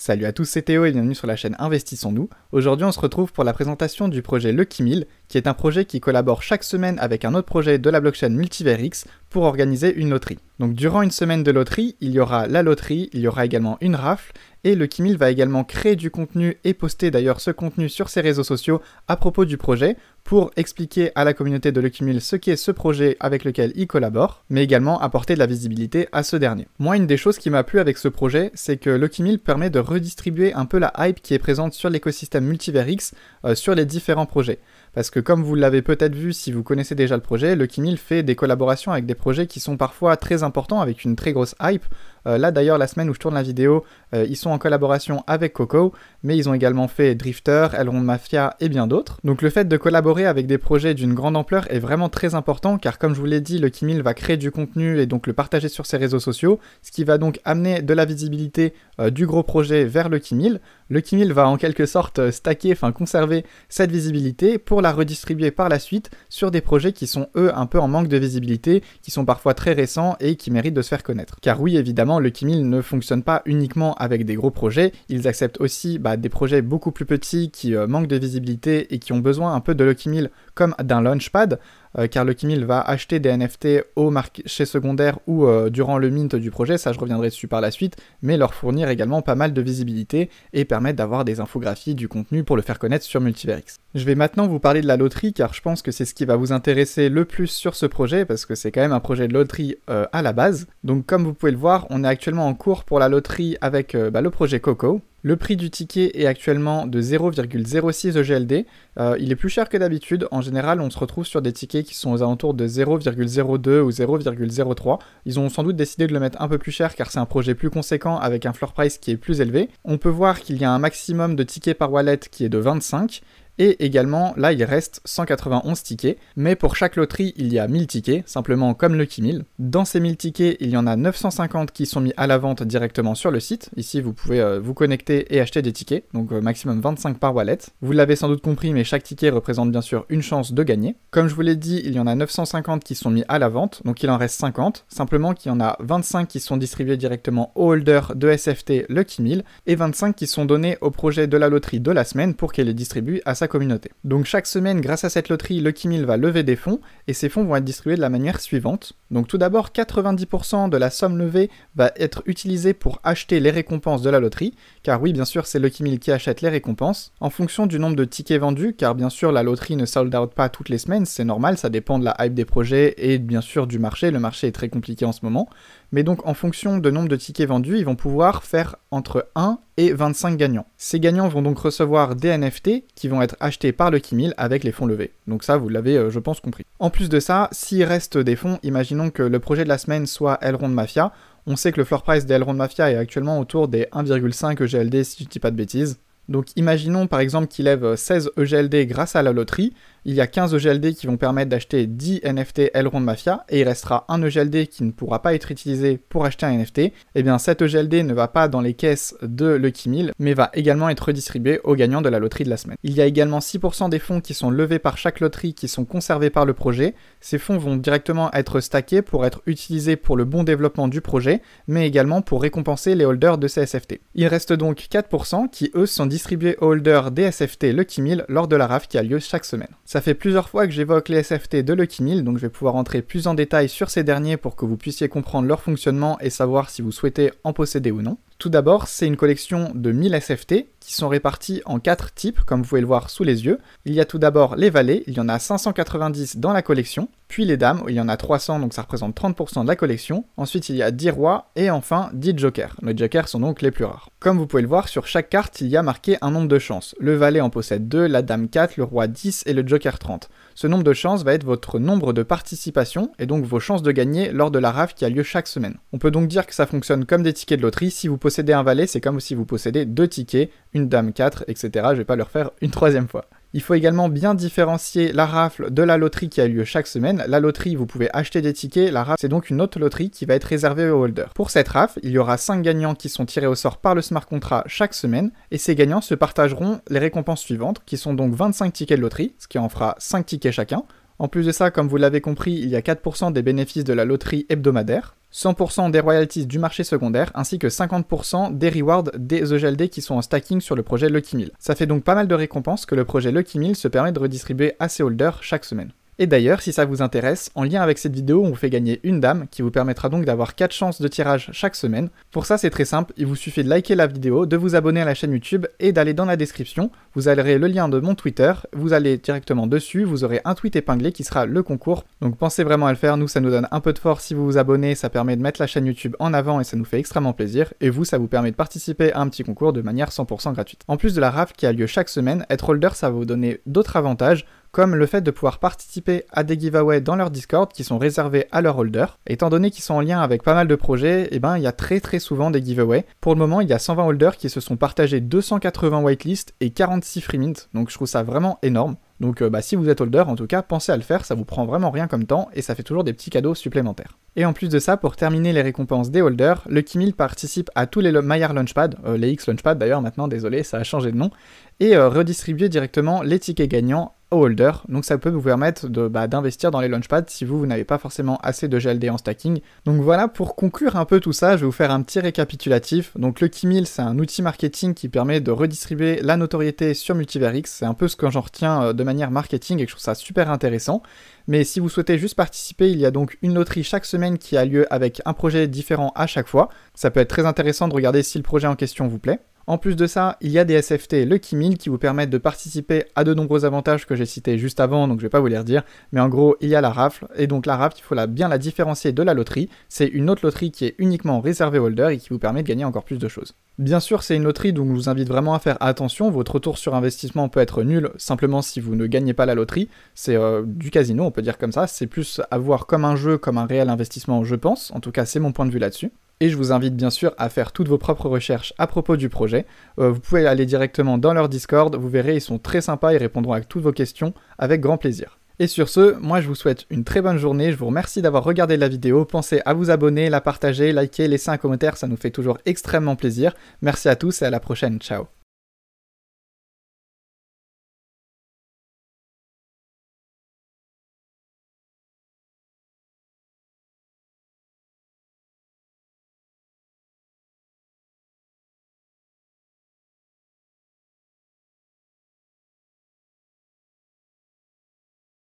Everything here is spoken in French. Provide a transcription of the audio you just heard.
Salut à tous, c'est Théo et bienvenue sur la chaîne Investissons-nous. Aujourd'hui on se retrouve pour la présentation du projet Lucky Mill, qui est un projet qui collabore chaque semaine avec un autre projet de la blockchain Multiverix pour organiser une loterie. Donc durant une semaine de loterie, il y aura la loterie, il y aura également une rafle, et Lucky Mill va également créer du contenu et poster d'ailleurs ce contenu sur ses réseaux sociaux à propos du projet pour expliquer à la communauté de Lucky Mill ce qu'est ce projet avec lequel il collabore, mais également apporter de la visibilité à ce dernier. Moi, une des choses qui m'a plu avec ce projet, c'est que Lucky Mill permet de redistribuer un peu la hype qui est présente sur l'écosystème Multiverix sur les différents projets. Parce que comme vous l'avez peut-être vu si vous connaissez déjà le projet, Lucky Mill fait des collaborations avec des projets qui sont parfois très importants, avec une très grosse hype. Là d'ailleurs, la semaine où je tourne la vidéo, ils sont en collaboration avec Coco, mais ils ont également fait Drifter, Elrond Mafia et bien d'autres. Donc le fait de collaborer avec des projets d'une grande ampleur est vraiment très important, car comme je vous l'ai dit, Lucky Mill va créer du contenu et donc le partager sur ses réseaux sociaux, ce qui va donc amener de la visibilité du gros projet vers Lucky Mill. Lucky Mill va en quelque sorte conserver cette visibilité pour la redistribuer par la suite sur des projets qui sont eux un peu en manque de visibilité, qui sont parfois très récents et qui méritent de se faire connaître. Car oui, évidemment, Lucky Mill ne fonctionne pas uniquement avec des gros projets, ils acceptent aussi des projets beaucoup plus petits qui manquent de visibilité et qui ont besoin un peu de Lucky Mill comme d'un launchpad, car Lucky Mill va acheter des NFT au marché secondaire ou durant le mint du projet, ça je reviendrai dessus par la suite, mais leur fournir également pas mal de visibilité et permettre d'avoir des infographies, du contenu pour le faire connaître sur Multiverix. Je vais maintenant vous parler de la loterie, car je pense que c'est ce qui va vous intéresser le plus sur ce projet, parce que c'est quand même un projet de loterie à la base. Donc comme vous pouvez le voir, on est actuellement en cours pour la loterie avec le projet Coco. Le prix du ticket est actuellement de 0,06 EGLD, il est plus cher que d'habitude, en général on se retrouve sur des tickets qui sont aux alentours de 0,02 ou 0,03, ils ont sans doute décidé de le mettre un peu plus cher car c'est un projet plus conséquent avec un floor price qui est plus élevé. On peut voir qu'il y a un maximum de tickets par wallet qui est de 25, et également, là, il reste 191 tickets, mais pour chaque loterie, il y a 1000 tickets, simplement comme Lucky Mill. Dans ces 1000 tickets, il y en a 950 qui sont mis à la vente directement sur le site. Ici, vous pouvez vous connecter et acheter des tickets, donc maximum 25 par wallet. Vous l'avez sans doute compris, mais chaque ticket représente bien sûr une chance de gagner. Comme je vous l'ai dit, il y en a 950 qui sont mis à la vente, donc il en reste 50, simplement qu'il y en a 25 qui sont distribués directement aux holders de SFT Lucky Mill, et 25 qui sont donnés au projet de la loterie de la semaine pour qu'elle les distribue à sa communauté. Donc chaque semaine, grâce à cette loterie, Lucky Mill va lever des fonds, et ces fonds vont être distribués de la manière suivante. Donc tout d'abord, 90% de la somme levée va être utilisée pour acheter les récompenses de la loterie, car oui, bien sûr, c'est Lucky Mill qui achète les récompenses, en fonction du nombre de tickets vendus, car bien sûr, la loterie ne sold out pas toutes les semaines, c'est normal, ça dépend de la hype des projets et bien sûr du marché, le marché est très compliqué en ce moment, mais donc en fonction de nombre de tickets vendus, ils vont pouvoir faire entre 1 et 25 gagnants. Ces gagnants vont donc recevoir des NFT qui vont être achetés par Lucky Mill avec les fonds levés. Donc ça, vous l'avez, je pense, compris. En plus de ça, s'il reste des fonds, imaginons que le projet de la semaine soit Elrond Mafia. On sait que le floor price d'Elrond Mafia est actuellement autour des 1,5 EGLD si je dis pas de bêtises. Donc imaginons par exemple qu'il lève 16 EGLD grâce à la loterie, il y a 15 EGLD qui vont permettre d'acheter 10 NFT Elrond Mafia, et il restera un EGLD qui ne pourra pas être utilisé pour acheter un NFT, et bien cet EGLD ne va pas dans les caisses de Lucky Mill, mais va également être redistribué aux gagnants de la loterie de la semaine. Il y a également 6% des fonds qui sont levés par chaque loterie qui sont conservés par le projet, ces fonds vont directement être stackés pour être utilisés pour le bon développement du projet, mais également pour récompenser les holders de ces SFT. Il reste donc 4% qui eux sont distribués aux holders des SFT Lucky Mill lors de la RAF qui a lieu chaque semaine. Ça fait plusieurs fois que j'évoque les SFT de Lucky Mill, donc je vais pouvoir entrer plus en détail sur ces derniers pour que vous puissiez comprendre leur fonctionnement et savoir si vous souhaitez en posséder ou non. Tout d'abord, c'est une collection de 1000 SFT qui sont répartis en 4 types, comme vous pouvez le voir sous les yeux. Il y a tout d'abord les valets, il y en a 590 dans la collection, puis les dames, il y en a 300, donc ça représente 30% de la collection. Ensuite, il y a 10 rois, et enfin 10 jokers. Les jokers sont donc les plus rares. Comme vous pouvez le voir, sur chaque carte, il y a marqué un nombre de chances. Le valet en possède 2, la dame 4, le roi 10 et le joker 30. Ce nombre de chances va être votre nombre de participations, et donc vos chances de gagner lors de la RAF qui a lieu chaque semaine. On peut donc dire que ça fonctionne comme des tickets de loterie. Si vous possédez un valet, c'est comme si vous possédez 2 tickets, une dame 4, etc. Je vais pas le refaire une troisième fois. Il faut également bien différencier la rafle de la loterie qui a lieu chaque semaine. La loterie, vous pouvez acheter des tickets, la rafle, c'est donc une autre loterie qui va être réservée aux holders. Pour cette rafle, il y aura 5 gagnants qui sont tirés au sort par le smart contract chaque semaine, et ces gagnants se partageront les récompenses suivantes, qui sont donc 25 tickets de loterie, ce qui en fera 5 tickets chacun. En plus de ça, comme vous l'avez compris, il y a 4% des bénéfices de la loterie hebdomadaire. 100% des royalties du marché secondaire, ainsi que 50% des rewards des EGLD qui sont en stacking sur le projet Lucky Mill. Ça fait donc pas mal de récompenses que le projet Lucky Mill se permet de redistribuer à ses holders chaque semaine. Et d'ailleurs, si ça vous intéresse, en lien avec cette vidéo, on vous fait gagner une dame qui vous permettra donc d'avoir 4 chances de tirage chaque semaine. Pour ça, c'est très simple, il vous suffit de liker la vidéo, de vous abonner à la chaîne YouTube et d'aller dans la description. Vous aurez le lien de mon Twitter, vous allez directement dessus, vous aurez un tweet épinglé qui sera le concours. Donc pensez vraiment à le faire, nous ça nous donne un peu de force si vous vous abonnez, ça permet de mettre la chaîne YouTube en avant et ça nous fait extrêmement plaisir. Et vous, ça vous permet de participer à un petit concours de manière 100% gratuite. En plus de la rafle qui a lieu chaque semaine, être holder ça va vous donner d'autres avantages, comme le fait de pouvoir participer à des giveaways dans leur Discord qui sont réservés à leurs holders. Étant donné qu'ils sont en lien avec pas mal de projets, il y a très souvent des giveaways. Pour le moment, il y a 120 holders qui se sont partagés 280 whitelists et 46 free mint, donc je trouve ça vraiment énorme. Donc si vous êtes holder, en tout cas, pensez à le faire, ça vous prend vraiment rien comme temps et ça fait toujours des petits cadeaux supplémentaires. Et en plus de ça, pour terminer les récompenses des holders, Lucky Mill participe à tous les Maillard Launchpad, les X Launchpad d'ailleurs maintenant, désolé, ça a changé de nom, et redistribuer directement les tickets gagnants aux holders, donc ça peut vous permettre d'investir dans les launchpads si vous n'avez pas forcément assez de GLD en stacking. Donc voilà, pour conclure un peu tout ça, je vais vous faire un petit récapitulatif. Donc Lucky Mill, c'est un outil marketing qui permet de redistribuer la notoriété sur MultiverX, c'est un peu ce que j'en retiens de manière marketing et que je trouve ça super intéressant. Mais si vous souhaitez juste participer, il y a donc une loterie chaque semaine qui a lieu avec un projet différent à chaque fois. Ça peut être très intéressant de regarder si le projet en question vous plaît. En plus de ça, il y a des SFT Lucky Mill qui vous permettent de participer à de nombreux avantages que j'ai cités juste avant, donc je vais pas vous les redire, mais en gros, il y a la rafle, et donc la rafle, il faut bien la différencier de la loterie. C'est une autre loterie qui est uniquement réservée aux holders et qui vous permet de gagner encore plus de choses. Bien sûr, c'est une loterie, donc je vous invite vraiment à faire attention, votre retour sur investissement peut être nul simplement si vous ne gagnez pas la loterie, c'est du casino, on peut dire comme ça, c'est plus à voir comme un jeu, comme un réel investissement, je pense, en tout cas c'est mon point de vue là-dessus. Et je vous invite bien sûr à faire toutes vos propres recherches à propos du projet. Vous pouvez aller directement dans leur Discord, vous verrez, ils sont très sympas, ils répondront à toutes vos questions avec grand plaisir. Et sur ce, moi je vous souhaite une très bonne journée, je vous remercie d'avoir regardé la vidéo, pensez à vous abonner, la partager, liker, laisser un commentaire, ça nous fait toujours extrêmement plaisir. Merci à tous et à la prochaine, ciao.